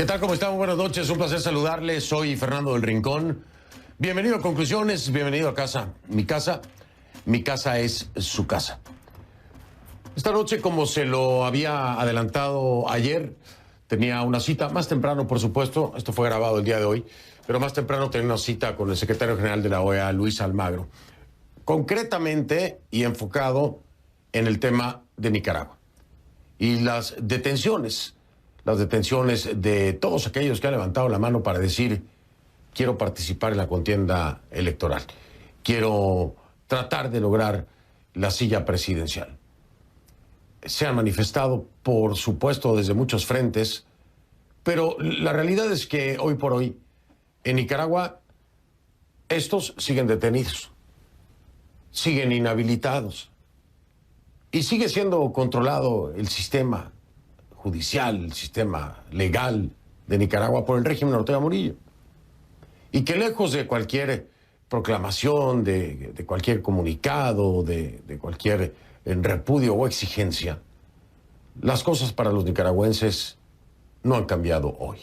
tal? ¿Cómo están? Buenas noches, un placer saludarles. Soy Fernando del Rincón. Bienvenido a Conclusiones, bienvenido a casa. Mi casa es su casa. Esta noche, como se lo había adelantado ayer, tenía una cita más temprano, por supuesto. Esto fue grabado el día de hoy, pero más temprano tenía una cita con el secretario general de la OEA, Luis Almagro. Concretamente y enfocado en el tema de Nicaragua y las detenciones de todos aquellos que han levantado la mano para decir: quiero participar en la contienda electoral, quiero tratar de lograr la silla presidencial. Se han manifestado, por supuesto, desde muchos frentes, pero la realidad es que hoy por hoy en Nicaragua estos siguen detenidos, siguen inhabilitados y sigue siendo controlado el sistema judicial, el sistema legal de Nicaragua por el régimen Ortega Murillo. Y que lejos de cualquier proclamación, de cualquier comunicado, de cualquier repudio o exigencia, las cosas para los nicaragüenses no han cambiado hoy.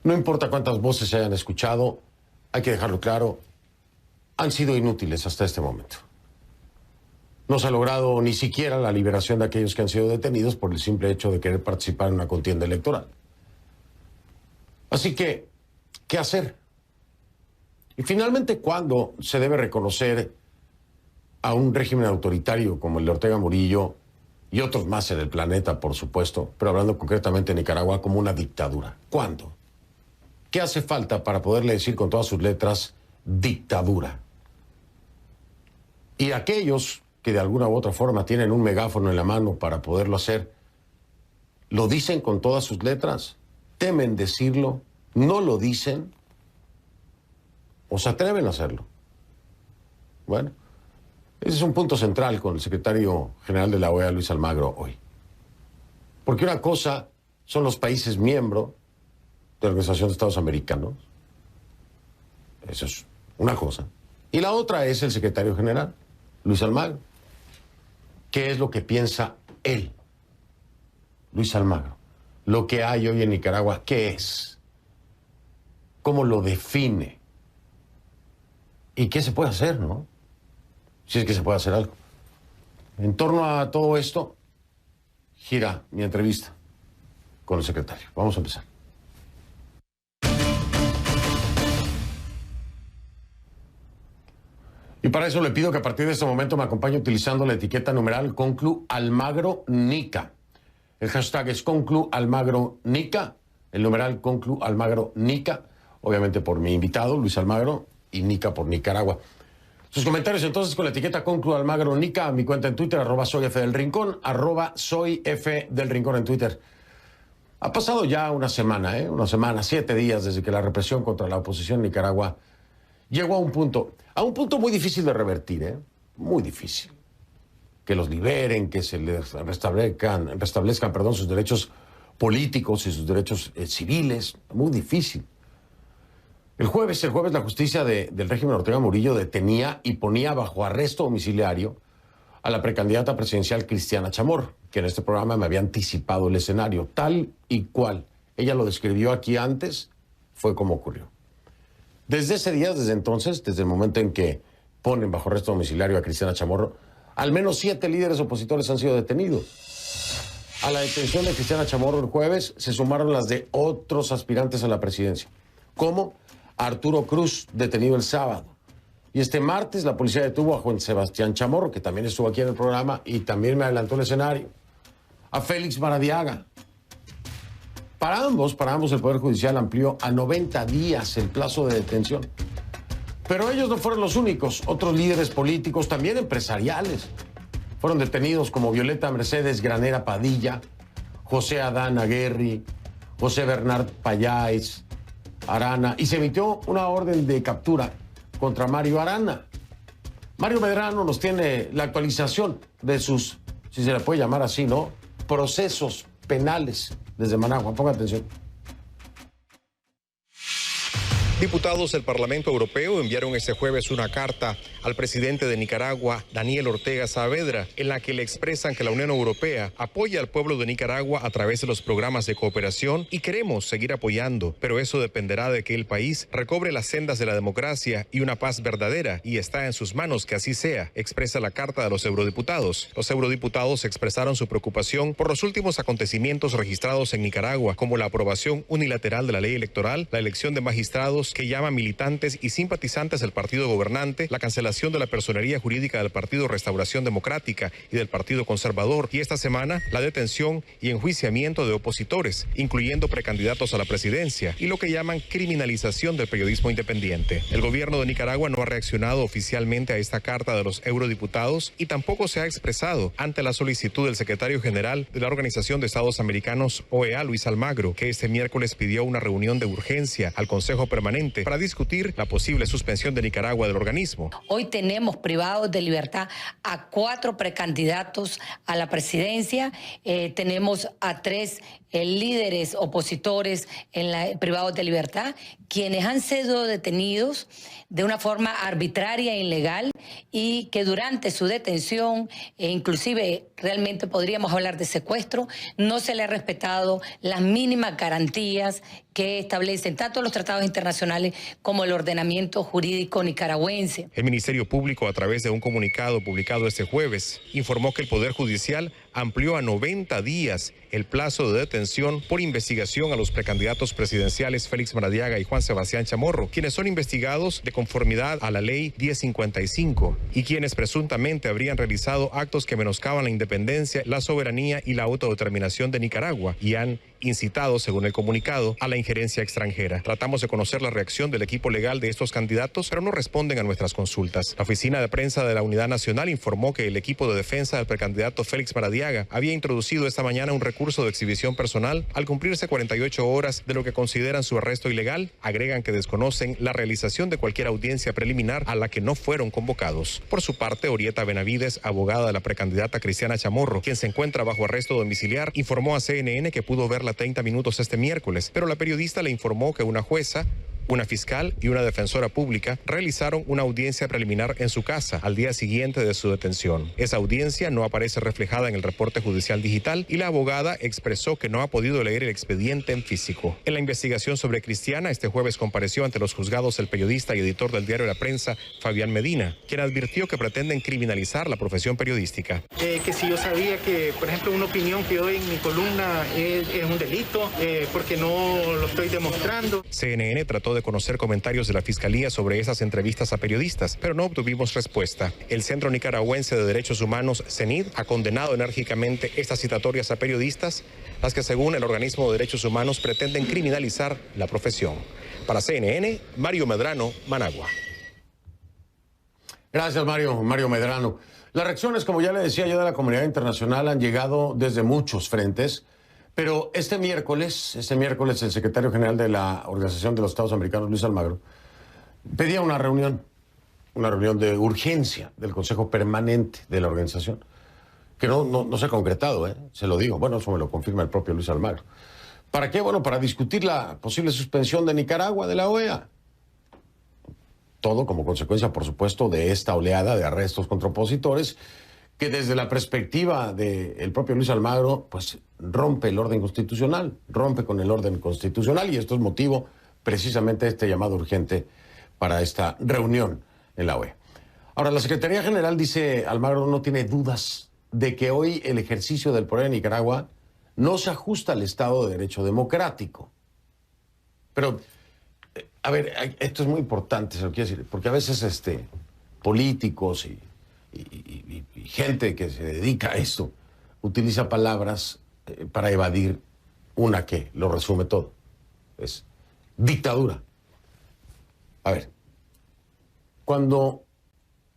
No importa cuántas voces se hayan escuchado, hay que dejarlo claro, han sido inútiles hasta este momento. No se ha logrado ni siquiera la liberación de aquellos que han sido detenidos por el simple hecho de querer participar en una contienda electoral. Así que, ¿qué hacer? Y finalmente, ¿cuándo se debe reconocer a un régimen autoritario como el de Ortega Murillo y otros más en el planeta, por supuesto, pero hablando concretamente de Nicaragua, como una dictadura? ¿Cuándo? ¿Qué hace falta para poderle decir con todas sus letras dictadura? Y aquellos que de alguna u otra forma tienen un megáfono en la mano para poderlo hacer, ¿lo dicen con todas sus letras? ¿Temen decirlo? ¿No lo dicen? ¿O se atreven a hacerlo? Bueno, ese es un punto central con el secretario general de la OEA, Luis Almagro, hoy. Porque una cosa son los países miembros de la Organización de Estados Americanos. Eso es una cosa. Y la otra es el secretario general, Luis Almagro. ¿Qué es lo que piensa él, Luis Almagro? Lo que hay hoy en Nicaragua, ¿qué es? ¿Cómo lo define? ¿Y qué se puede hacer, no? Si es que se puede hacer algo. En torno a todo esto, gira mi entrevista con el secretario. Vamos a empezar. Y para eso le pido que a partir de este momento me acompañe utilizando la etiqueta numeral ConcluAlmagroNica. El hashtag es ConcluAlmagroNica, el numeral ConcluAlmagroNica, obviamente por mi invitado, Luis Almagro, y Nica por Nicaragua. Sus comentarios entonces con la etiqueta ConcluAlmagroNica a mi cuenta en Twitter, @soyfdelrincón, @soyfdelrincón en Twitter. Ha pasado ya una semana, 7 días desde que la represión contra la oposición en Nicaragua llegó a un punto muy difícil de revertir, muy difícil. Que los liberen, que se les restablezcan, sus derechos políticos y sus derechos civiles, muy difícil. El jueves la justicia del régimen Ortega Murillo detenía y ponía bajo arresto domiciliario a la precandidata presidencial Cristiana Chamorro, que en este programa me había anticipado el escenario, tal y cual. Ella lo describió aquí antes, fue como ocurrió. Desde ese día, desde entonces, desde el momento en que ponen bajo arresto domiciliario a Cristiana Chamorro, al menos 7 líderes opositores han sido detenidos. A la detención de Cristiana Chamorro el jueves se sumaron las de otros aspirantes a la presidencia, como Arturo Cruz, detenido el sábado. Y este martes la policía detuvo a Juan Sebastián Chamorro, que también estuvo aquí en el programa y también me adelantó el escenario. A Félix Maradiaga. Para ambos el Poder Judicial amplió a 90 días el plazo de detención. Pero ellos no fueron los únicos. Otros líderes políticos, también empresariales, fueron detenidos, como Violeta Mercedes Granera Padilla, José Adán Aguerri, José Bernard Payáez Arana, y se emitió una orden de captura contra Mario Arana. Mario Medrano nos tiene la actualización de sus, si se le puede llamar así, ¿no?, procesos penales desde Managua. Ponga atención. Diputados del Parlamento Europeo enviaron este jueves una carta al presidente de Nicaragua, Daniel Ortega Saavedra, en la que le expresan que la Unión Europea apoya al pueblo de Nicaragua a través de los programas de cooperación y queremos seguir apoyando, pero eso dependerá de que el país recobre las sendas de la democracia y una paz verdadera, y está en sus manos que así sea, expresa la carta de los eurodiputados. Los eurodiputados expresaron su preocupación por los últimos acontecimientos registrados en Nicaragua, como la aprobación unilateral de la ley electoral, la elección de magistrados que llaman militantes y simpatizantes del partido gobernante, la cancelación de la personería jurídica del Partido Restauración Democrática y del Partido Conservador, y esta semana la detención y enjuiciamiento de opositores, incluyendo precandidatos a la presidencia, y lo que llaman criminalización del periodismo independiente. El gobierno de Nicaragua no ha reaccionado oficialmente a esta carta de los eurodiputados y tampoco se ha expresado ante la solicitud del secretario general de la Organización de Estados Americanos, OEA, Luis Almagro, que este miércoles pidió una reunión de urgencia al Consejo Permanente para discutir la posible suspensión de Nicaragua del organismo. Hoy tenemos privados de libertad a 4 precandidatos a la presidencia, tenemos a 3 líderes opositores privados de libertad, quienes han sido detenidos de una forma arbitraria e ilegal y que durante su detención, inclusive realmente podríamos hablar de secuestro, no se le ha respetado las mínimas garantías que establecen tanto los tratados internacionales como el ordenamiento jurídico nicaragüense. El Ministerio Público, a través de un comunicado publicado este jueves, informó que el Poder Judicial amplió a 90 días el plazo de detención por investigación a los precandidatos presidenciales Félix Maradiaga y Juan Sebastián Chamorro, quienes son investigados de conformidad a la ley 1055 y quienes presuntamente habrían realizado actos que menoscaban la independencia, la soberanía y la autodeterminación de Nicaragua y han incitado, según el comunicado, a la injerencia extranjera. Tratamos de conocer la reacción del equipo legal de estos candidatos, pero no responden a nuestras consultas. La oficina de prensa de la Unidad Nacional informó que el equipo de defensa del precandidato Félix Maradiaga había introducido esta mañana un recurso de exhibición personal al cumplirse 48 horas de lo que consideran su arresto ilegal. Agregan que desconocen la realización de cualquier audiencia preliminar a la que no fueron convocados. Por su parte, Orieta Benavides, abogada de la precandidata Cristiana Chamorro, quien se encuentra bajo arresto domiciliar, informó a CNN que pudo verla 30 minutos este miércoles, pero la periodista le informó que una jueza, una fiscal y una defensora pública realizaron una audiencia preliminar en su casa al día siguiente de su detención. Esa audiencia no aparece reflejada en el reporte judicial digital y la abogada expresó que no ha podido leer el expediente en físico. En la investigación sobre Cristiana, este jueves compareció ante los juzgados el periodista y editor del diario La Prensa, Fabián Medina, quien advirtió que pretenden criminalizar la profesión periodística. Que si yo sabía que, por ejemplo, una opinión que doy en mi columna es un delito, porque no lo estoy demostrando. CNN trató de conocer comentarios de la Fiscalía sobre esas entrevistas a periodistas, pero no obtuvimos respuesta. El Centro Nicaragüense de Derechos Humanos, CENID, ha condenado enérgicamente estas citatorias a periodistas, las que según el organismo de derechos humanos pretenden criminalizar la profesión. Para CNN, Mario Medrano, Managua. Gracias, Mario Medrano. Las reacciones, como ya le decía yo, de la comunidad internacional han llegado desde muchos frentes. Pero este miércoles el secretario general de la Organización de los Estados Americanos, Luis Almagro, pedía una reunión de urgencia del Consejo Permanente de la organización, que no se ha concretado, se lo digo. Bueno, eso me lo confirma el propio Luis Almagro. ¿Para qué? Bueno, para discutir la posible suspensión de Nicaragua de la OEA. Todo como consecuencia, por supuesto, de esta oleada de arrestos contra opositores, que desde la perspectiva del propio Luis Almagro, pues rompe el orden constitucional, rompe con el orden constitucional, y esto es motivo precisamente de este llamado urgente para esta reunión en la OEA. Ahora, la Secretaría General, dice Almagro, no tiene dudas de que hoy el ejercicio del poder en Nicaragua no se ajusta al Estado de Derecho democrático. Pero, a ver, esto es muy importante, se lo quiero decir, porque a veces políticos y gente que se dedica a esto utiliza palabras para evadir una que lo resume todo. Es dictadura. A ver, cuando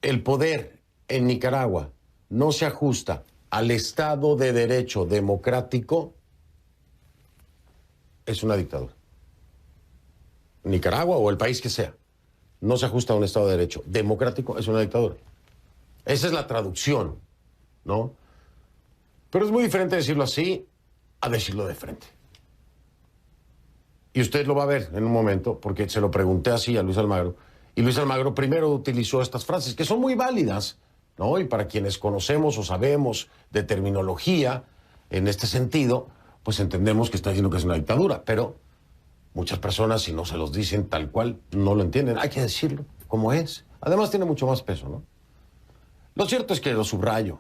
el poder en Nicaragua no se ajusta al Estado de Derecho democrático, es una dictadura. Nicaragua o el país que sea, no se ajusta a un Estado de Derecho democrático, es una dictadura. Esa es la traducción, ¿no? Pero es muy diferente decirlo así a decirlo de frente. y usted lo va a ver en un momento, porque se lo pregunté así a Luis Almagro, y Luis Almagro primero utilizó estas frases, que son muy válidas, ¿no? Y para quienes conocemos o sabemos de terminología en este sentido, pues entendemos que está diciendo que es una dictadura, pero muchas personas, si no se los dicen tal cual, no lo entienden. Hay que decirlo como es. Además tiene mucho más peso, ¿no? Lo cierto es que lo subrayo,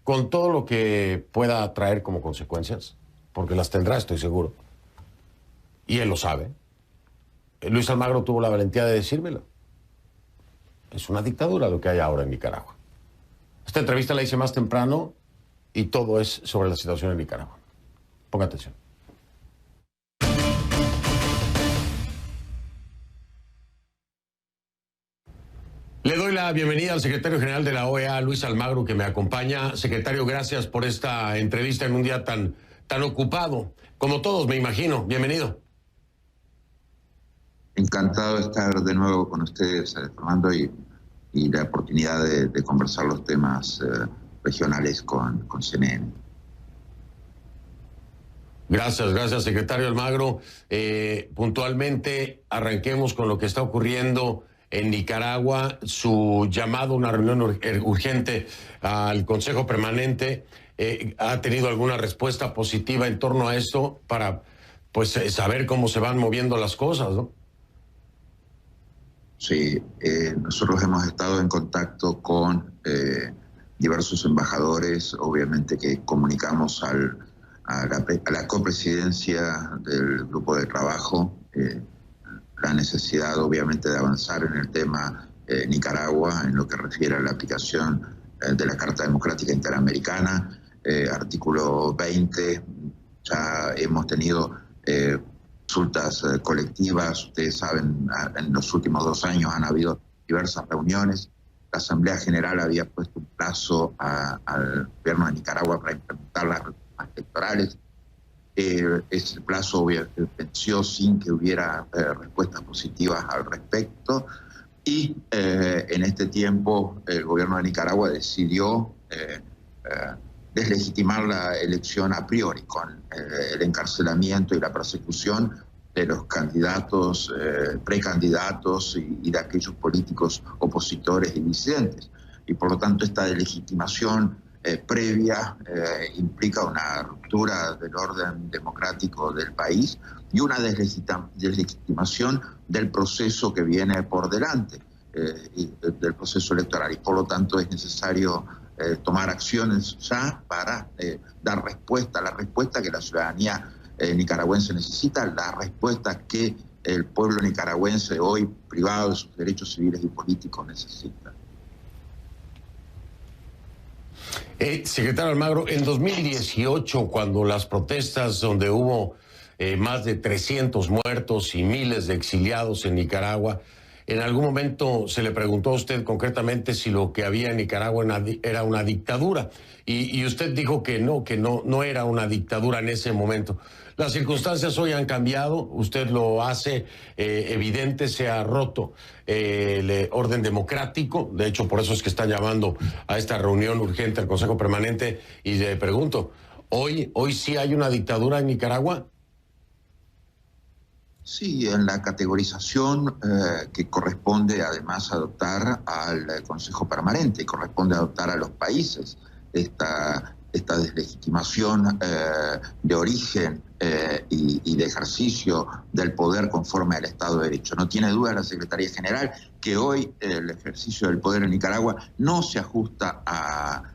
con todo lo que pueda traer como consecuencias, porque las tendrá, estoy seguro, y él lo sabe. Luis Almagro tuvo la valentía de decírmelo. Es una dictadura lo que hay ahora en Nicaragua. Esta entrevista la hice más temprano y todo es sobre la situación en Nicaragua. Ponga atención. Le doy la bienvenida al secretario general de la OEA, Luis Almagro, que me acompaña. Secretario, gracias por esta entrevista en un día tan ocupado, como todos, me imagino. Bienvenido. Encantado de estar de nuevo con ustedes, Fernando, y la oportunidad de conversar los temas regionales con CNN. Gracias, secretario Almagro. Puntualmente, arranquemos con lo que está ocurriendo en Nicaragua, su llamado a una reunión urgente al Consejo Permanente. ¿Ha tenido alguna respuesta positiva en torno a esto para pues saber cómo se van moviendo las cosas, ¿no? Sí, nosotros hemos estado en contacto con diversos embajadores, obviamente que comunicamos a la copresidencia del grupo de trabajo la necesidad obviamente de avanzar en el tema Nicaragua en lo que refiere a la aplicación de la Carta Democrática Interamericana, artículo 20. Ya hemos tenido consultas colectivas. Ustedes saben, en los últimos 2 años han habido diversas reuniones. La Asamblea General había puesto un plazo al gobierno de Nicaragua para implementar las reformas electorales. Ese plazo venció sin que hubiera respuestas positivas al respecto, y en este tiempo el gobierno de Nicaragua decidió deslegitimar la elección a priori con el encarcelamiento y la persecución de los candidatos, precandidatos y de aquellos políticos opositores y disidentes. Y por lo tanto esta deslegitimación previa implica una ruptura del orden democrático del país y una deslegitimación del proceso que viene por delante, del proceso electoral. Y por lo tanto es necesario tomar acciones ya para dar respuesta, la respuesta que la ciudadanía nicaragüense necesita, la respuesta que el pueblo nicaragüense hoy privado de sus derechos civiles y políticos necesita. Secretario Almagro, en 2018, cuando las protestas donde hubo más de 300 muertos y miles de exiliados en Nicaragua, ¿en algún momento se le preguntó a usted concretamente si lo que había en Nicaragua era una dictadura? Y usted dijo que no era una dictadura en ese momento. Las circunstancias hoy han cambiado, usted lo hace evidente, se ha roto el orden democrático. De hecho, por eso es que están llamando a esta reunión urgente al Consejo Permanente. Y le pregunto, ¿hoy sí hay una dictadura en Nicaragua? Sí, en la categorización que corresponde además adoptar al Consejo Permanente, corresponde adoptar a los países esta deslegitimación de origen y de ejercicio del poder conforme al Estado de Derecho. No tiene duda la Secretaría General que hoy el ejercicio del poder en Nicaragua no se ajusta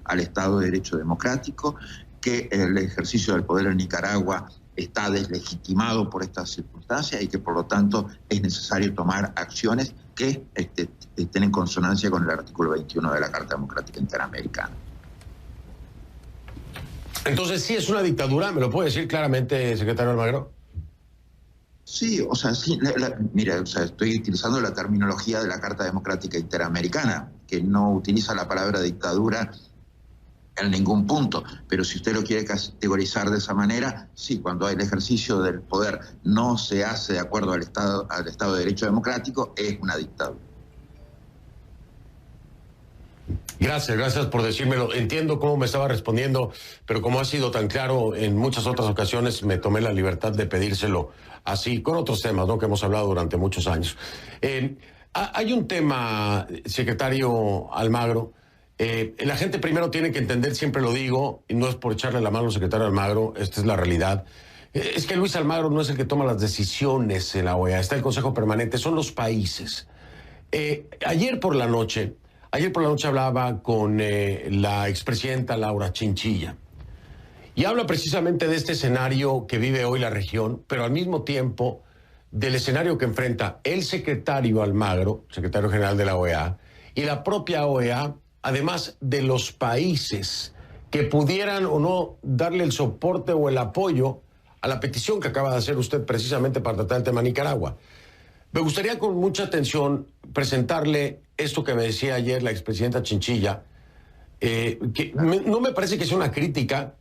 al Estado de Derecho democrático, que el ejercicio del poder en Nicaragua está deslegitimado por estas circunstancias y que por lo tanto es necesario tomar acciones que estén en consonancia con el artículo 21 de la Carta Democrática Interamericana. Entonces, ¿sí es una dictadura? ¿Me lo puede decir claramente, secretario Almagro? Sí, o sea, sí, mira, o sea, estoy utilizando la terminología de la Carta Democrática Interamericana, que no utiliza la palabra dictadura en ningún punto, pero si usted lo quiere categorizar de esa manera, sí, cuando el ejercicio del poder no se hace de acuerdo al Estado de Derecho democrático, es una dictadura. Gracias por decírmelo. Entiendo cómo me estaba respondiendo, pero como ha sido tan claro en muchas otras ocasiones, me tomé la libertad de pedírselo así, con otros temas, ¿no?, que hemos hablado durante muchos años. Hay un tema, secretario Almagro. La gente primero tiene que entender, siempre lo digo, y no es por echarle la mano al secretario Almagro, esta es la realidad. Es que Luis Almagro no es el que toma las decisiones en la OEA, está el Consejo Permanente, son los países. Ayer por la noche hablaba con la expresidenta Laura Chinchilla y habla precisamente de este escenario que vive hoy la región, pero al mismo tiempo del escenario que enfrenta el secretario Almagro, secretario general de la OEA, y la propia OEA, además de los países que pudieran o no darle el soporte o el apoyo a la petición que acaba de hacer usted precisamente para tratar el tema de Nicaragua. Me gustaría con mucha atención presentarle esto que me decía ayer la expresidenta Chinchilla, no me parece que sea una crítica,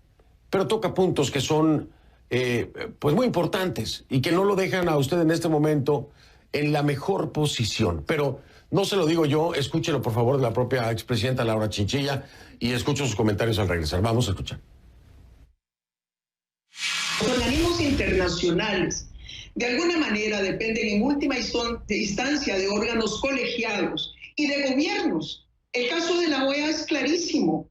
pero toca puntos que son pues muy importantes y que no lo dejan a usted en este momento en la mejor posición. Pero no se lo digo yo, escúchelo por favor de la propia expresidenta Laura Chinchilla y escucho sus comentarios al regresar. Vamos a escuchar. Los organismos internacionales de alguna manera dependen en última instancia de órganos colegiados y de gobiernos. El caso de la OEA es clarísimo.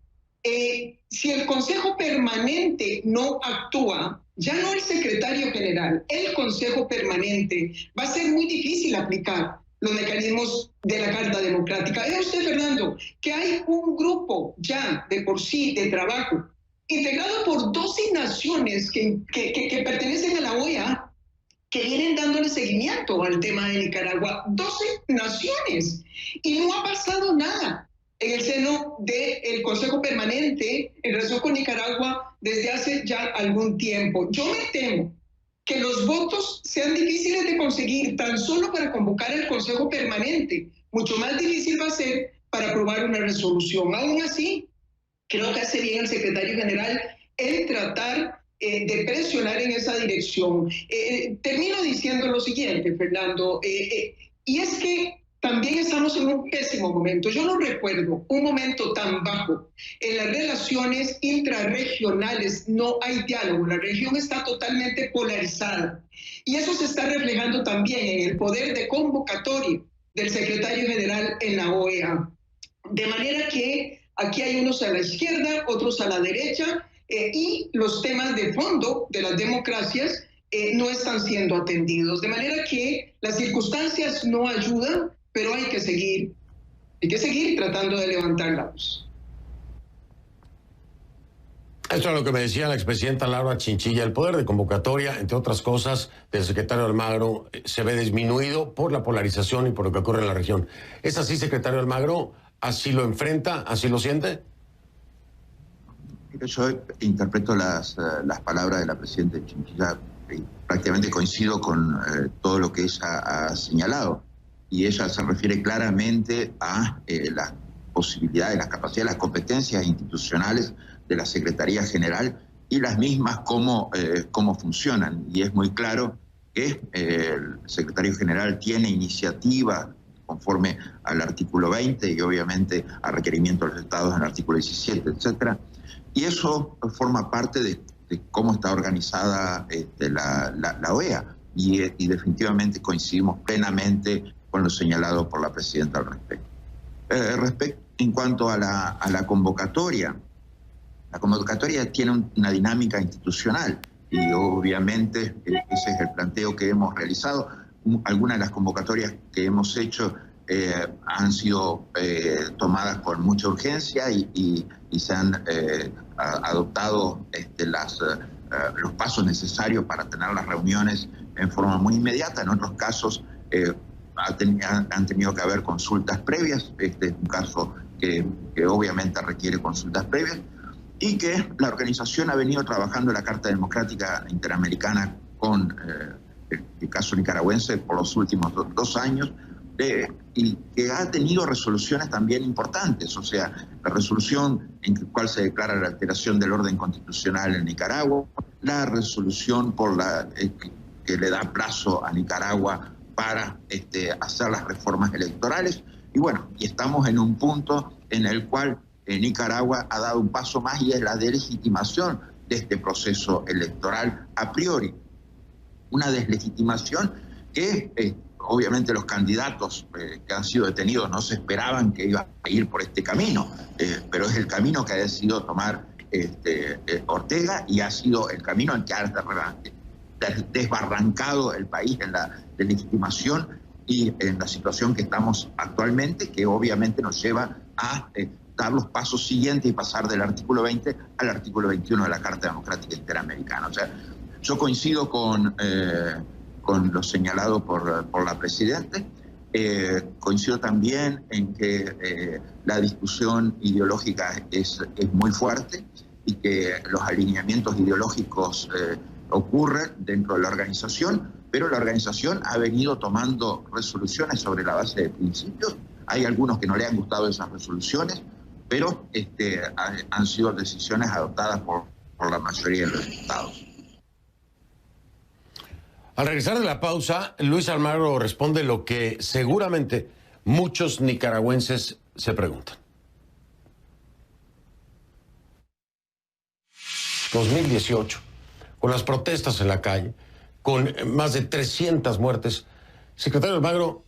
Si el Consejo Permanente no actúa, ya no el secretario general, el Consejo Permanente, va a ser muy difícil aplicar los mecanismos de la Carta Democrática. Vea usted, Fernando, que hay un grupo ya de por sí de trabajo integrado por 12 naciones que pertenecen a la OEA, que vienen dándole seguimiento al tema de Nicaragua. 12 naciones. Y no ha pasado nada en el seno del Consejo Permanente en relación con Nicaragua desde hace ya algún tiempo. Yo me temo que los votos sean difíciles de conseguir tan solo para convocar el Consejo Permanente. Mucho más difícil va a ser para aprobar una resolución. Aún así, creo que hace bien el secretario general en tratar de presionar en esa dirección. Termino diciendo lo siguiente, Fernando, y es que también estamos en un pésimo momento. Yo no recuerdo un momento tan bajo. En las relaciones intrarregionales no hay diálogo. La región está totalmente polarizada. Y eso se está reflejando también en el poder de convocatoria del secretario general en la OEA. De manera que aquí hay unos a la izquierda, otros a la derecha, y los temas de fondo de las democracias no están siendo atendidos. De manera que las circunstancias no ayudan, pero hay que seguir tratando de levantar la voz. Esto es lo que me decía la expresidenta Laura Chinchilla. El poder de convocatoria, entre otras cosas, del secretario Almagro se ve disminuido por la polarización y por lo que ocurre en la región. ¿Es así, secretario Almagro? ¿Así lo enfrenta? ¿Así lo siente? Yo interpreto las palabras de la presidenta Chinchilla y prácticamente coincido con todo lo que ella ha señalado. Y ella se refiere claramente a las posibilidades, las capacidades, las competencias institucionales de la Secretaría General y las mismas cómo funcionan. Y es muy claro que el secretario general tiene iniciativa conforme al artículo 20 y obviamente a requerimiento de los estados en el artículo 17, etcétera. Y eso forma parte de cómo está organizada la OEA. Y definitivamente coincidimos plenamente con lo señalado por la presidenta al respecto. En cuanto a la convocatoria tiene una dinámica institucional y obviamente ese es el planteo que hemos realizado. Algunas de las convocatorias que hemos hecho han sido tomadas con mucha urgencia y se han adoptado los pasos necesarios para tener las reuniones en forma muy inmediata. En otros casos han tenido que haber consultas previas. Este es un caso que obviamente requiere consultas previas y que la organización ha venido trabajando en la Carta Democrática Interamericana con el caso nicaragüense por los últimos 2 años, y que ha tenido resoluciones también importantes. O sea, la resolución en la cual se declara la alteración del orden constitucional en Nicaragua, la resolución que le da plazo a Nicaragua para hacer las reformas electorales. Y bueno, y estamos en un punto en el cual Nicaragua ha dado un paso más y es la deslegitimación de este proceso electoral a priori. Una deslegitimación que obviamente los candidatos que han sido detenidos no se esperaban que iban a ir por este camino, pero es el camino que ha decidido tomar Ortega y ha sido el camino en que ha desbarrancado el país en la deslegitimación y en la situación que estamos actualmente, que obviamente nos lleva a dar los pasos siguientes y pasar del artículo 20 al artículo 21 de la Carta Democrática Interamericana. O sea, yo coincido con lo señalado por la Presidenta. Coincido también en que la discusión ideológica es muy fuerte y que los alineamientos ideológicos ocurren dentro de la organización, pero la organización ha venido tomando resoluciones sobre la base de principios. Hay algunos que no le han gustado esas resoluciones, pero han sido decisiones adoptadas por la mayoría de los estados. Al regresar de la pausa, Luis Almagro responde lo que seguramente muchos nicaragüenses se preguntan. 2018, con las protestas en la calle, con más de 300 muertes, secretario Almagro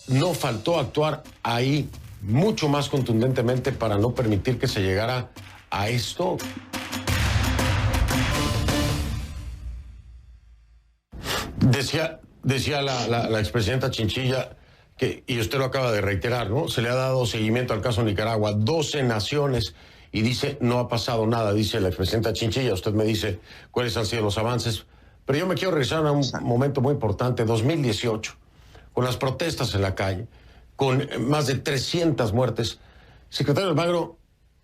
no faltó actuar ahí mucho más contundentemente para no permitir que se llegara a esto. Decía la expresidenta Chinchilla, que, y usted lo acaba de reiterar, ¿no? Se le ha dado seguimiento al caso Nicaragua, 12 naciones, y dice, no ha pasado nada, dice la expresidenta Chinchilla. Usted me dice cuáles han sido los avances, pero yo me quiero regresar a un momento muy importante, 2018, con las protestas en la calle, con más de 300 muertes. Secretario Almagro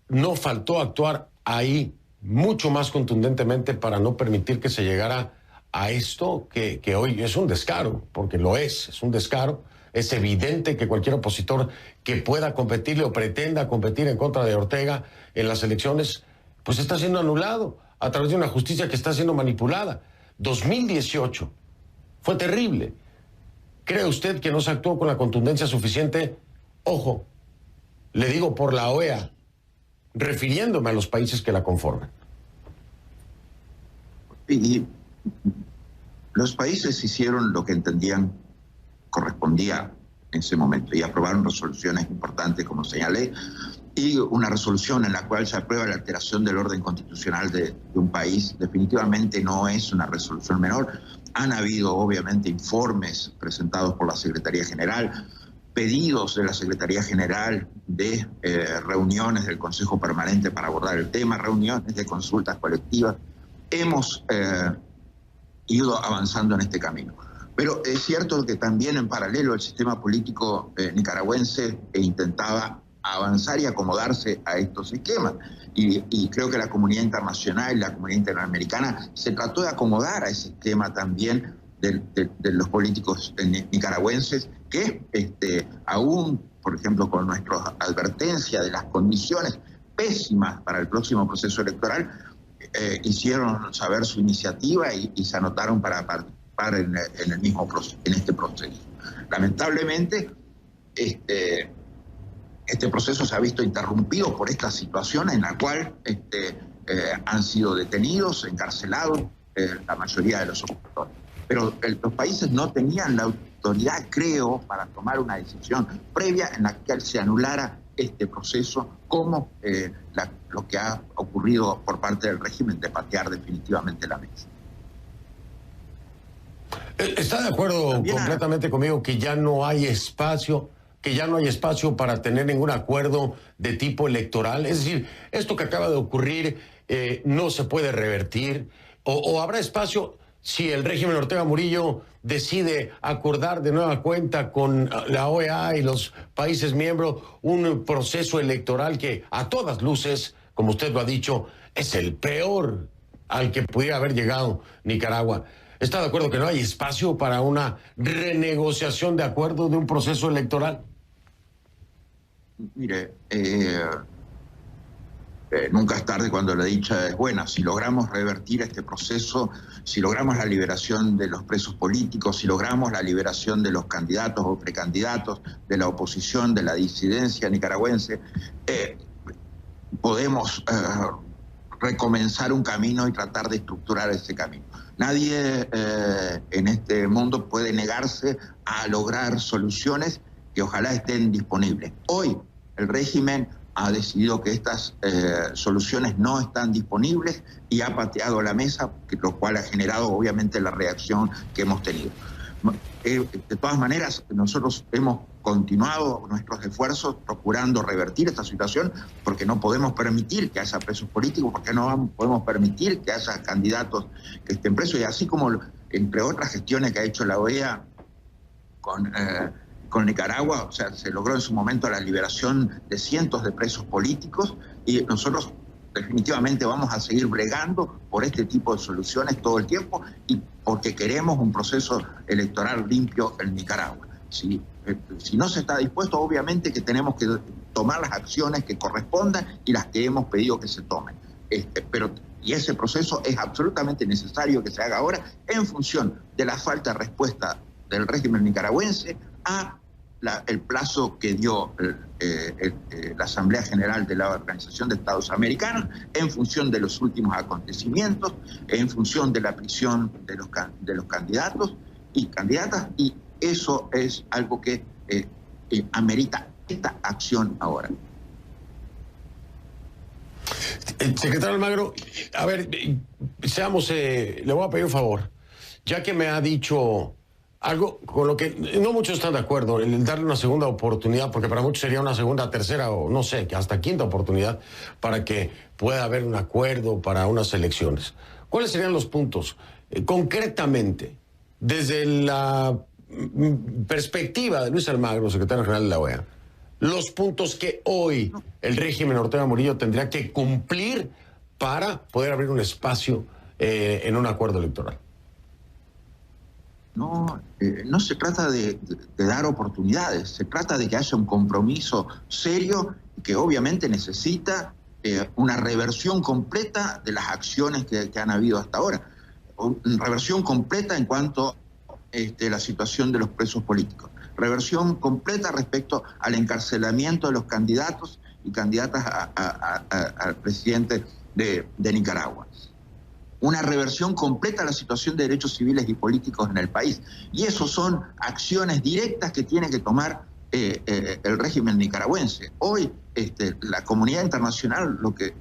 no faltó actuar ahí mucho más contundentemente para no permitir que se llegara a esto que hoy es un descaro, porque lo es un descaro. Es evidente que cualquier opositor que pueda competirle o pretenda competir en contra de Ortega en las elecciones, pues está siendo anulado a través de una justicia que está siendo manipulada. 2018 fue terrible. ¿Cree usted que no se actuó con la contundencia suficiente? Ojo, le digo por la OEA, refiriéndome a los países que la conforman. Y los países hicieron lo que entendían correspondía en ese momento y aprobaron resoluciones importantes, como señalé, y una resolución en la cual se aprueba la alteración del orden constitucional de un país. Definitivamente no es una resolución menor. Han habido, obviamente, informes presentados por la Secretaría General, pedidos de la Secretaría General de reuniones del Consejo Permanente para abordar el tema, reuniones de consultas colectivas. Hemos ido avanzando en este camino. Pero es cierto que también en paralelo el sistema político nicaragüense intentaba avanzar y acomodarse a estos esquemas. Y creo que la comunidad internacional y la comunidad interamericana se trató de acomodar a ese esquema también de los políticos nicaragüenses que aún, por ejemplo, con nuestra advertencia de las condiciones pésimas para el próximo proceso electoral, hicieron saber su iniciativa y se anotaron para participar en este proceso. Lamentablemente, este proceso se ha visto interrumpido por esta situación en la cual han sido detenidos, encarcelados la mayoría de los opositores. Pero los países no tenían la autoridad, creo, para tomar una decisión previa en la que se anulara este proceso, como lo que ha ocurrido por parte del régimen de patear definitivamente la mesa. ¿Está de acuerdo completamente conmigo que ya no hay espacio, para tener ningún acuerdo de tipo electoral? Es decir, esto que acaba de ocurrir no se puede revertir, o habrá espacio si el régimen Ortega Murillo decide acordar de nueva cuenta con la OEA y los países miembros un proceso electoral que a todas luces, como usted lo ha dicho, es el peor al que pudiera haber llegado Nicaragua. ¿Está de acuerdo que no hay espacio para una renegociación de acuerdo de un proceso electoral? Mire, nunca es tarde cuando la dicha es buena. Si logramos revertir este proceso, si logramos la liberación de los presos políticos, si logramos la liberación de los candidatos o precandidatos, de la oposición, de la disidencia nicaragüense, podemos recomenzar un camino y tratar de estructurar ese camino. Nadie en este mundo puede negarse a lograr soluciones que ojalá estén disponibles. Hoy el régimen ha decidido que estas soluciones no están disponibles y ha pateado la mesa, lo cual ha generado obviamente la reacción que hemos tenido. De todas maneras, nosotros hemos continuado nuestros esfuerzos procurando revertir esta situación, porque no podemos permitir que haya presos políticos, porque no podemos permitir que haya candidatos que estén presos, y así como entre otras gestiones que ha hecho la OEA con Nicaragua, o sea, se logró en su momento la liberación de cientos de presos políticos, y nosotros definitivamente vamos a seguir bregando por este tipo de soluciones todo el tiempo, y porque queremos un proceso electoral limpio en Nicaragua. Si no se está dispuesto, obviamente que tenemos que tomar las acciones que correspondan y las que hemos pedido que se tomen. Y ese proceso es absolutamente necesario que se haga ahora en función de la falta de respuesta del régimen nicaragüense a el plazo que dio la Asamblea General de la Organización de Estados Americanos, en función de los últimos acontecimientos, en función de la prisión de los candidatos y candidatas, y eso es algo que amerita esta acción ahora. Secretario Almagro, a ver, le voy a pedir un favor, ya que me ha dicho algo con lo que no muchos están de acuerdo, el darle una segunda oportunidad, porque para muchos sería una segunda, tercera o no sé, hasta quinta oportunidad para que pueda haber un acuerdo para unas elecciones. ¿Cuáles serían los puntos? Concretamente, desde la perspectiva de Luis Almagro, secretario general de la OEA, los puntos que hoy el régimen Ortega Murillo tendría que cumplir para poder abrir un espacio en un acuerdo electoral. No se trata de dar oportunidades, se trata de que haya un compromiso serio que obviamente necesita una reversión completa de las acciones que han habido hasta ahora. Una reversión completa en cuanto a la situación de los presos políticos. Reversión completa respecto al encarcelamiento de los candidatos y candidatas al presidente de Nicaragua. Una reversión completa a la situación de derechos civiles y políticos en el país. Y eso son acciones directas que tiene que tomar el régimen nicaragüense. Hoy la comunidad internacional lo que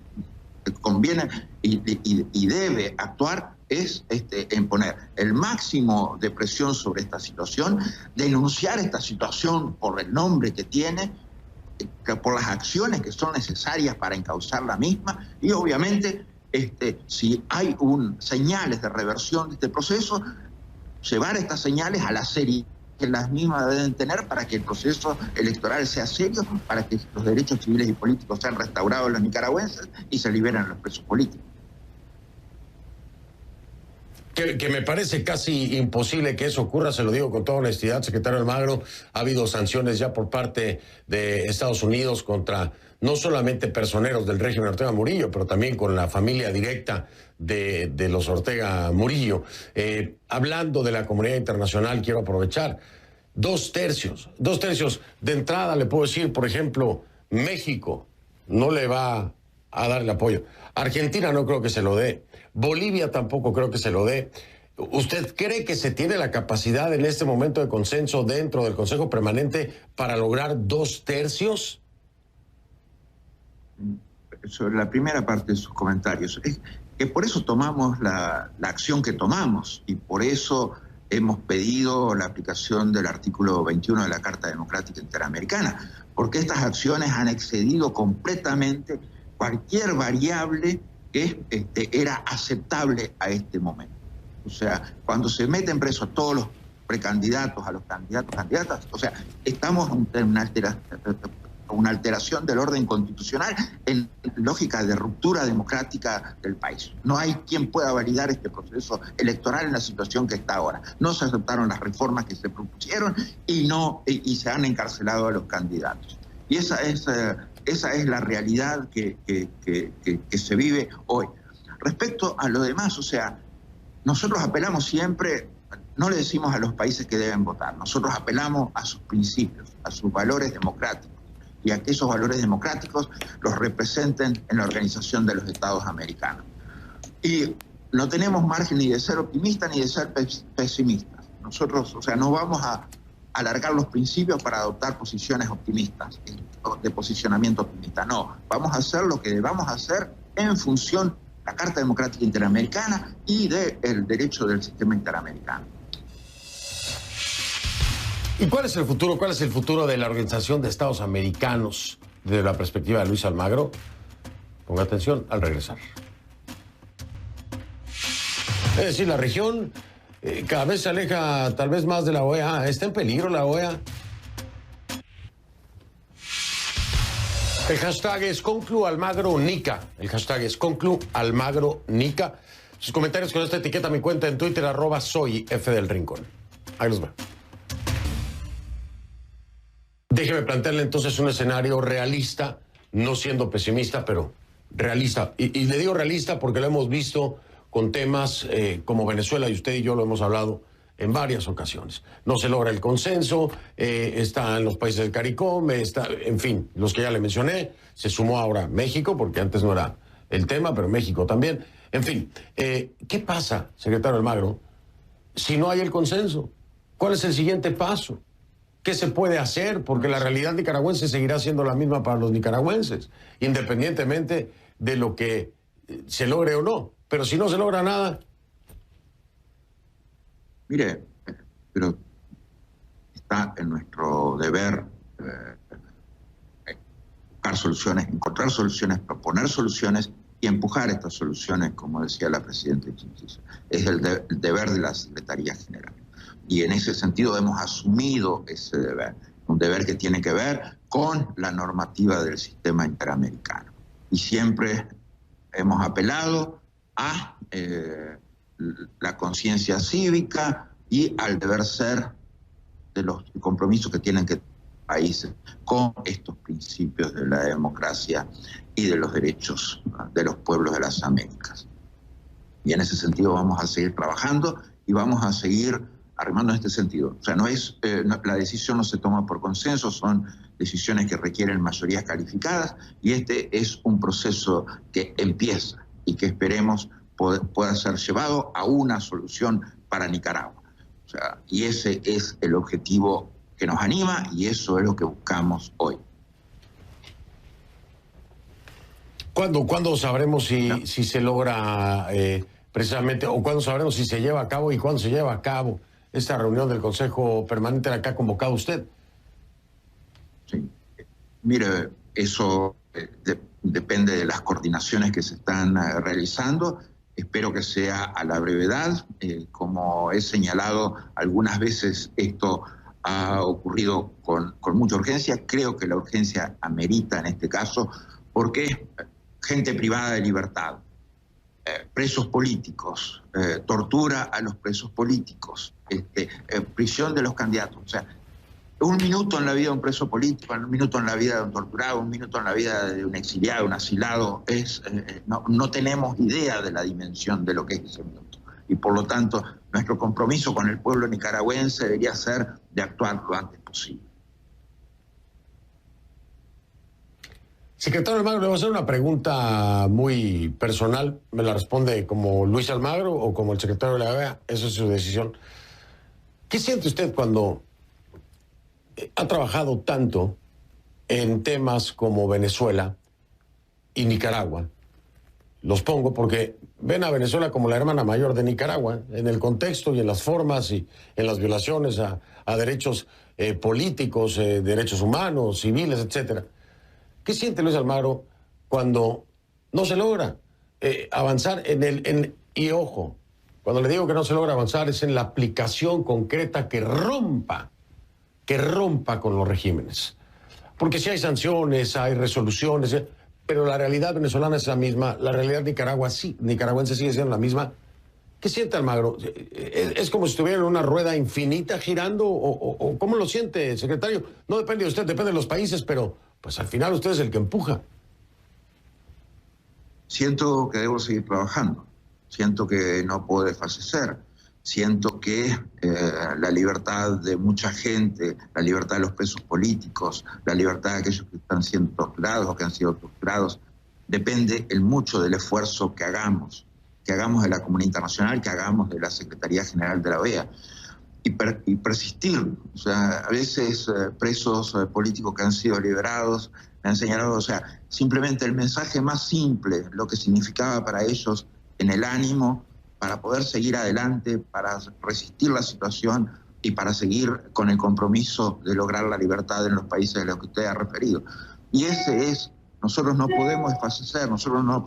conviene y debe actuar es en poner el máximo de presión sobre esta situación, denunciar esta situación por el nombre que tiene, por las acciones que son necesarias para encauzar la misma, y obviamente si hay señales de reversión de este proceso, llevar estas señales a la serie que las mismas deben tener para que el proceso electoral sea serio, para que los derechos civiles y políticos sean restaurados a los nicaragüenses y se liberen los presos políticos. Que me parece casi imposible que eso ocurra, se lo digo con toda honestidad, secretario Almagro. Ha habido sanciones ya por parte de Estados Unidos contra no solamente personeros del régimen Ortega Murillo, pero también con la familia directa de los Ortega Murillo. Hablando de la comunidad internacional, quiero aprovechar. Dos tercios de entrada, le puedo decir, por ejemplo, México no le va a dar el apoyo. Argentina no creo que se lo dé. Bolivia tampoco creo que se lo dé. ¿Usted cree que se tiene la capacidad en este momento de consenso dentro del Consejo Permanente para lograr 2 tercios? Sobre la primera parte de sus comentarios, es que por eso tomamos la acción que tomamos, y por eso hemos pedido la aplicación del artículo 21 de la Carta Democrática Interamericana, porque estas acciones han excedido completamente cualquier variable que era aceptable a este momento. O sea, cuando se meten presos todos los precandidatos a los candidatos, candidatas, o sea, estamos en una alteración del orden constitucional en lógica de ruptura democrática del país. No hay quien pueda validar este proceso electoral en la situación que está ahora. No se aceptaron las reformas que se propusieron y se han encarcelado a los candidatos. Y esa es la realidad que se vive hoy. Respecto a lo demás, o sea, nosotros apelamos siempre, no le decimos a los países que deben votar, nosotros apelamos a sus principios, a sus valores democráticos, y a que esos valores democráticos los representen en la Organización de los Estados Americanos. Y no tenemos margen ni de ser optimistas ni de ser pesimistas. Nosotros, o sea, no vamos a alargar los principios para adoptar posiciones optimistas, de posicionamiento optimista. No, vamos a hacer lo que debamos hacer en función de la Carta Democrática Interamericana y del derecho del sistema interamericano. ¿Y cuál es el futuro? ¿Cuál es el futuro de la Organización de Estados Americanos desde la perspectiva de Luis Almagro? Ponga atención al regresar. Es decir, la región cada vez se aleja tal vez más de la OEA. ¿Está en peligro la OEA? El hashtag es ConcluAlmagroNica. El hashtag es ConcluAlmagroNica. Sus comentarios con esta etiqueta, mi cuenta en Twitter, @soyfdelrincón. Ahí los veo. Déjeme plantearle entonces un escenario realista, no siendo pesimista, pero realista. Y le digo realista porque lo hemos visto con temas como Venezuela, y usted y yo lo hemos hablado en varias ocasiones. No se logra el consenso, están los países del CARICOM, en fin, los que ya le mencioné. Se sumó ahora México, porque antes no era el tema, pero México también. En fin, ¿qué pasa, secretario Almagro, si no hay el consenso? ¿Cuál es el siguiente paso? ¿Qué se puede hacer? Porque la realidad nicaragüense seguirá siendo la misma para los nicaragüenses, independientemente de lo que se logre o no. Pero si no se logra nada... Mire, pero está en nuestro deber buscar soluciones, encontrar soluciones, proponer soluciones y empujar estas soluciones, como decía la Presidenta de Justicia. Es el deber de la Secretaría General. Y en ese sentido hemos asumido ese deber, un deber que tiene que ver con la normativa del sistema interamericano. Y siempre hemos apelado a la conciencia cívica y al deber ser de los compromisos que tienen que países con estos principios de la democracia y de los derechos de los pueblos de las Américas. Y en ese sentido vamos a seguir trabajando y vamos a seguir arrimando en este sentido. O sea, la decisión no se toma por consenso, son decisiones que requieren mayorías calificadas, y este es un proceso que empieza y que esperemos pueda ser llevado a una solución para Nicaragua. O sea, y ese es el objetivo que nos anima y eso es lo que buscamos hoy. ¿Cuándo sabremos si se logra precisamente, o cuándo sabremos si se lleva a cabo y cuándo se lleva a cabo esta reunión del Consejo Permanente a la que ha convocado usted? Sí. Mire, eso depende de las coordinaciones que se están realizando. Espero que sea a la brevedad. Como he señalado algunas veces, esto ha ocurrido con mucha urgencia. Creo que la urgencia amerita en este caso, porque gente privada de libertad, presos políticos, tortura a los presos políticos, prisión de los candidatos. O sea, un minuto en la vida de un preso político, un minuto en la vida de un torturado, un minuto en la vida de un exiliado, un asilado, no tenemos idea de la dimensión de lo que es ese minuto. Y por lo tanto, nuestro compromiso con el pueblo nicaragüense debería ser de actuar lo antes posible. Secretario Almagro, le voy a hacer una pregunta muy personal. ¿Me la responde como Luis Almagro o como el secretario de la OEA? Esa es su decisión. ¿Qué siente usted cuando ha trabajado tanto en temas como Venezuela y Nicaragua? Los pongo porque ven a Venezuela como la hermana mayor de Nicaragua, en el contexto y en las formas y en las violaciones a derechos políticos, derechos humanos, civiles, etcétera. ¿Qué siente Luis Almagro cuando no se logra avanzar y ojo, cuando le digo que no se logra avanzar es en la aplicación concreta que rompa con los regímenes? Porque si hay sanciones, hay resoluciones, pero la realidad venezolana es la misma, la realidad nicaragüense sigue siendo la misma. ¿Qué siente Almagro? ¿Es como si estuviera en una rueda infinita girando? ¿O cómo lo siente, secretario? No depende de usted, depende de los países, pero pues al final usted es el que empuja. Siento que debo seguir trabajando, siento que no puedo desfallecer, siento que la libertad de mucha gente, la libertad de los presos políticos, la libertad de aquellos que están siendo torturados o que han sido torturados, depende mucho del esfuerzo que hagamos de la comunidad internacional, que hagamos de la Secretaría General de la OEA. Y persistir. O sea, a veces presos políticos que han sido liberados me han señalado, o sea, simplemente el mensaje más simple, lo que significaba para ellos en el ánimo, para poder seguir adelante, para resistir la situación y para seguir con el compromiso de lograr la libertad en los países de los que usted ha referido. Y ese es, nosotros no podemos desfallecer, nosotros no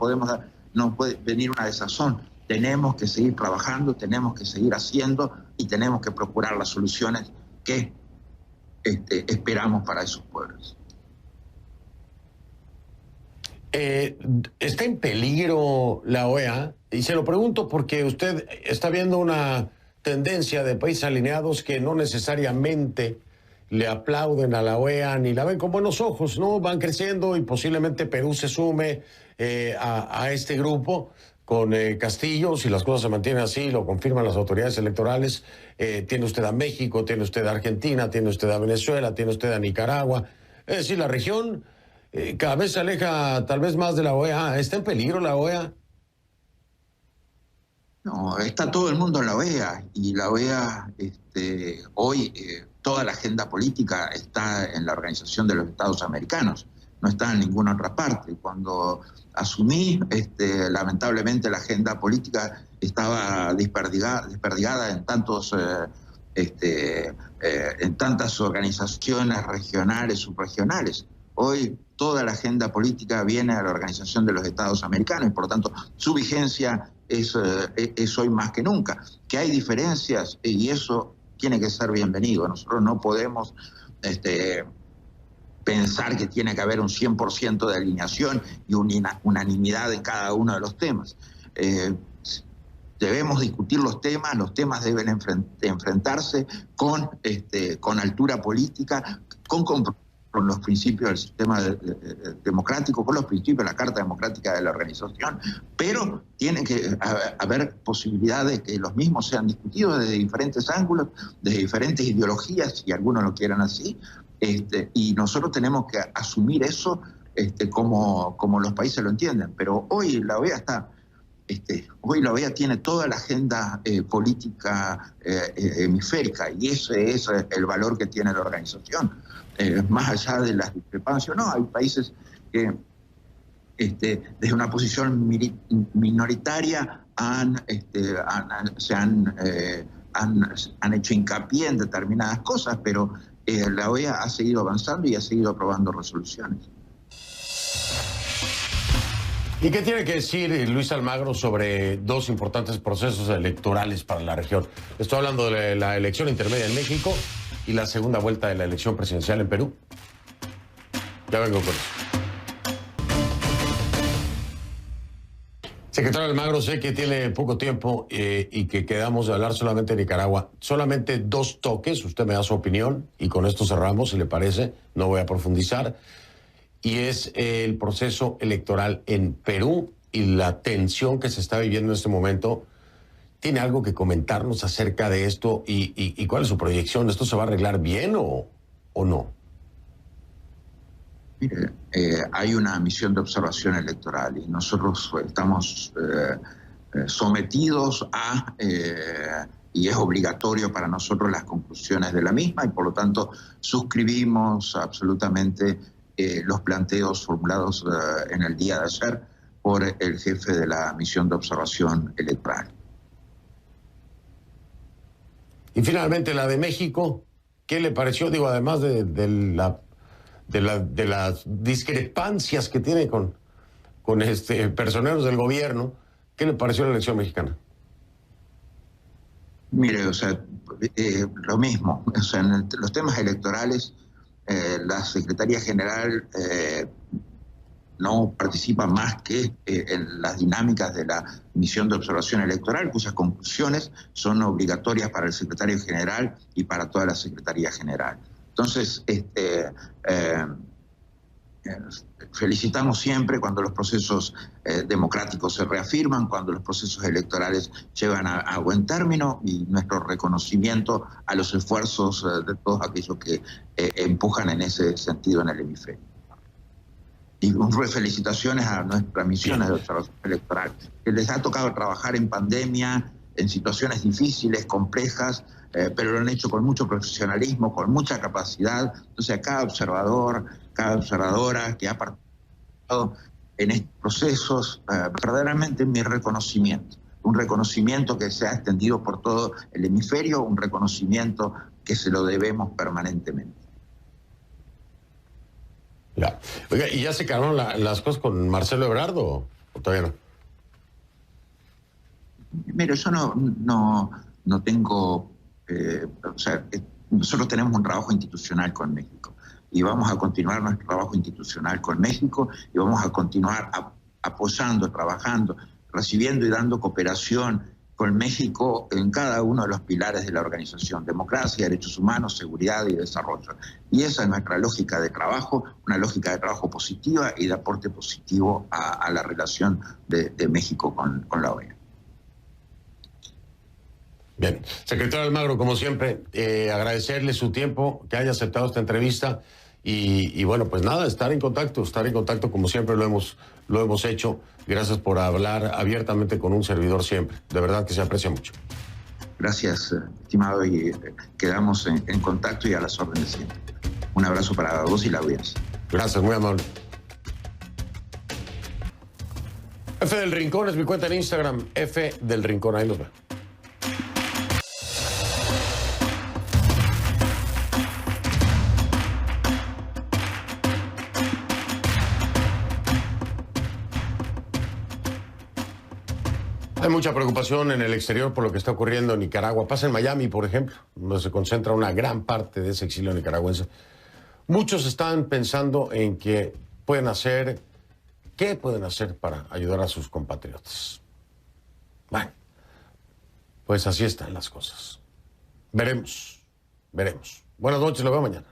puede venir una desazón. Tenemos que seguir trabajando, tenemos que seguir haciendo y tenemos que procurar las soluciones que esperamos para esos pueblos. ¿Está en peligro la OEA? Y se lo pregunto porque usted está viendo una tendencia de países alineados que no necesariamente le aplauden a la OEA ni la ven con buenos ojos, ¿no? Van creciendo y posiblemente Perú se sume a este grupo con Castillo. Si las cosas se mantienen así, lo confirman las autoridades electorales. Tiene usted a México, tiene usted a Argentina, tiene usted a Venezuela, tiene usted a Nicaragua. Es decir, la región cada vez se aleja tal vez más de la OEA. ¿Está en peligro la OEA? No, está todo el mundo en la OEA y la OEA hoy toda la agenda política está en la Organización de los Estados Americanos, no está en ninguna otra parte. Cuando asumí, lamentablemente la agenda política estaba desperdigada en tantas organizaciones regionales, subregionales. Hoy toda la agenda política viene a la Organización de los Estados Americanos y por lo tanto su vigencia es hoy más que nunca. Que hay diferencias y eso tiene que ser bienvenido. Nosotros no podemos pensar que tiene que haber un 100% de alineación y unanimidad en cada uno de los temas. Debemos discutir los temas deben enfrentarse con altura política, con los principios del sistema democrático, con los principios de la Carta Democrática de la organización, pero tiene que haber posibilidades de que los mismos sean discutidos desde diferentes ángulos, desde diferentes ideologías, si algunos lo quieran así, y nosotros tenemos que asumir eso como los países lo entienden. Pero hoy la OEA hoy la OEA tiene toda la agenda política hemisférica y ese es el valor que tiene la organización. Más allá de las discrepancias, no, hay países que desde una posición minoritaria han hecho hincapié en determinadas cosas, pero la OEA ha seguido avanzando y ha seguido aprobando resoluciones. ¿Y qué tiene que decir Luis Almagro sobre dos importantes procesos electorales para la región? Estoy hablando de la elección intermedia en México y la segunda vuelta de la elección presidencial en Perú. Ya vengo con eso. Secretario Almagro, sé que tiene poco tiempo y que quedamos de hablar solamente de Nicaragua. Solamente dos toques, usted me da su opinión y con esto cerramos, si le parece, no voy a profundizar. Y es el proceso electoral en Perú y la tensión que se está viviendo en este momento. ¿Tiene algo que comentarnos acerca de esto y cuál es su proyección? ¿Esto se va a arreglar bien o no? Mire, hay una misión de observación electoral y nosotros estamos sometidos a, y es obligatorio para nosotros las conclusiones de la misma y por lo tanto suscribimos absolutamente los planteos formulados en el día de ayer por el jefe de la misión de observación electoral. Y finalmente la de México, ¿qué le pareció? Digo, además de las discrepancias que tiene con personeros del gobierno, ¿qué le pareció la elección mexicana? Mire, o sea, lo mismo. O sea, en los temas electorales, la Secretaría General no participa más que en las dinámicas de la misión de observación electoral, cuyas conclusiones son obligatorias para el Secretario General y para toda la Secretaría General. Entonces, felicitamos siempre cuando los procesos democráticos se reafirman, cuando los procesos electorales llegan a buen término, y nuestro reconocimiento a los esfuerzos de todos aquellos que empujan en ese sentido en el hemisferio. Y felicitaciones a nuestras misiones de observación electoral, que les ha tocado trabajar en pandemia, en situaciones difíciles, complejas, pero lo han hecho con mucho profesionalismo, con mucha capacidad. Entonces, a cada observador, cada observadora que ha participado en estos procesos, verdaderamente mi reconocimiento. Un reconocimiento que se ha extendido por todo el hemisferio, un reconocimiento que se lo debemos permanentemente. Ya. Oiga, ¿y ya se calmaron las cosas con Marcelo Ebrard o todavía no? Mire, yo no tengo... o sea, nosotros tenemos un trabajo institucional con México y vamos a continuar nuestro trabajo institucional con México y vamos a continuar apoyando, trabajando, recibiendo y dando cooperación con México en cada uno de los pilares de la organización: democracia, derechos humanos, seguridad y desarrollo. Y esa es nuestra lógica de trabajo, una lógica de trabajo positiva y de aporte positivo a la relación de México con la OEA. Bien. Secretario Almagro, como siempre, agradecerle su tiempo, que haya aceptado esta entrevista y bueno, pues nada, estar en contacto como siempre lo hemos hecho. Gracias por hablar abiertamente con un servidor siempre. De verdad que se aprecia mucho. Gracias, estimado, y quedamos en contacto y a las órdenes siempre. Un abrazo para vos y la audiencia. Gracias, muy amable. F del Rincón es mi cuenta en Instagram, F del Rincón, ahí los veo. Hay mucha preocupación en el exterior por lo que está ocurriendo en Nicaragua. Pasa en Miami, por ejemplo, donde se concentra una gran parte de ese exilio nicaragüense. Muchos están pensando en qué pueden hacer para ayudar a sus compatriotas. Bueno, pues así están las cosas. Veremos. Buenas noches, lo veo mañana.